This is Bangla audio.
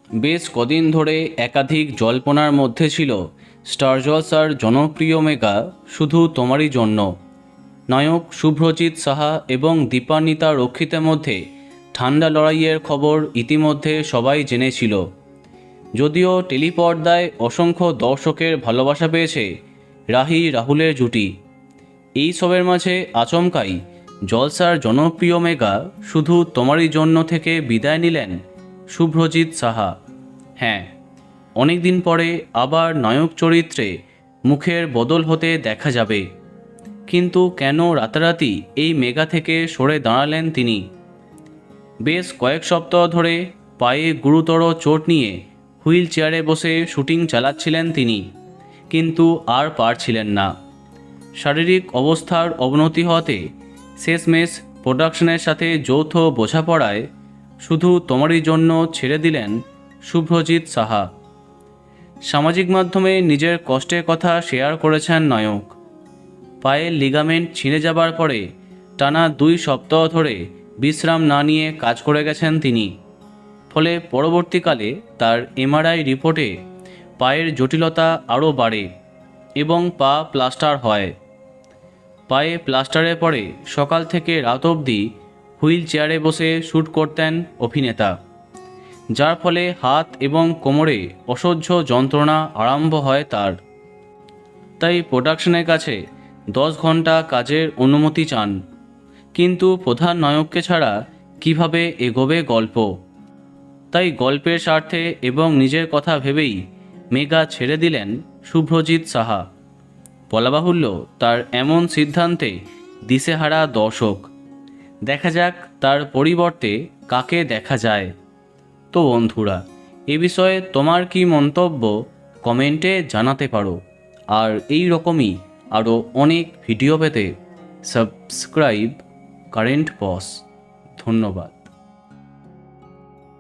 বেশ কদিন ধরে একাধিক জল্পনার মধ্যে ছিল স্টার জলসার জনপ্রিয় মেগা শুধু তোমারই জন্য। নায়ক শুভ্রজিৎ সাহা এবং দীপান্বিতা রক্ষিতের মধ্যে ঠান্ডা লড়াইয়ের খবর ইতিমধ্যে সবাই জেনেছিল। যদিও টেলিপর্দায় অসংখ্য দর্শকের ভালোবাসা পেয়েছে রাহি রাহুলের জুটি, এই সবের মাঝে আচমকাই জলসার জনপ্রিয় মেগা শুধু তোমারই জন্য থেকে বিদায় নিলেন শুভ্রজিৎ সাহা। হ্যাঁ, অনেক দিন পরে আবার নায়ক চরিত্রে মুখের বদল হতে দেখা যাবে। কিন্তু কেন রাতারাতি এই মেগা থেকে সরে দাঁড়ালেন তিনি? বেশ কয়েক সপ্তাহ ধরে পায়ে গুরুতর চোট নিয়ে হুইল চেয়ারে বসে শুটিং চালাচ্ছিলেন তিনি, কিন্তু আর পারছিলেন না। শারীরিক অবস্থার অবনতি হওয়াতে শেষমেশ প্রোডাকশনের সাথে যৌথ বোঝাপড়ায় শুধু তোমারই জন্য ছেড়ে দিলেন শুভ্রজিৎ সাহা। সামাজিক মাধ্যমে নিজের কষ্টের কথা শেয়ার করেছেন নায়ক। পায়ের লিগামেন্ট ছিঁড়ে যাবার পরে টানা 2 সপ্তাহ ধরে বিশ্রাম না নিয়ে কাজ করে গেছেন তিনি। ফলে পরবর্তীকালে তার এমআরআই রিপোর্টে পায়ের জটিলতা আরও বাড়ে এবং পা প্লাস্টার হয়। পায়ে প্লাস্টারের পরে সকাল থেকে রাত অবধি হুইল চেয়ারে বসে শ্যুট করতেন অভিনেতা, যার ফলে হাত এবং কোমরে অসহ্য যন্ত্রণা আরম্ভ হয় তার। তাই প্রোডাকশনের কাছে 10 ঘন্টা কাজের অনুমতি চান, কিন্তু প্রধান নায়ককে ছাড়া কিভাবে এগোবে গল্প? তাই গল্পের স্বার্থে এবং নিজের কথা ভেবেই মেগা ছেড়ে দিলেন শুভ্রজিৎ সাহা। বলা বাহুল্য, তার এমন সিদ্ধান্তে দিশেহারা দর্শক। দেখা যাক তার পরিবর্তে কাকে দেখা যায়। তো বন্ধুরা, এ বিষয়ে তোমার কি মন্তব্য কমেন্টে জানাতে পারো। আর এই রকমই আরও অনেক ভিডিও পেতে সাবস্ক্রাইব কারেন্ট বস। ধন্যবাদ।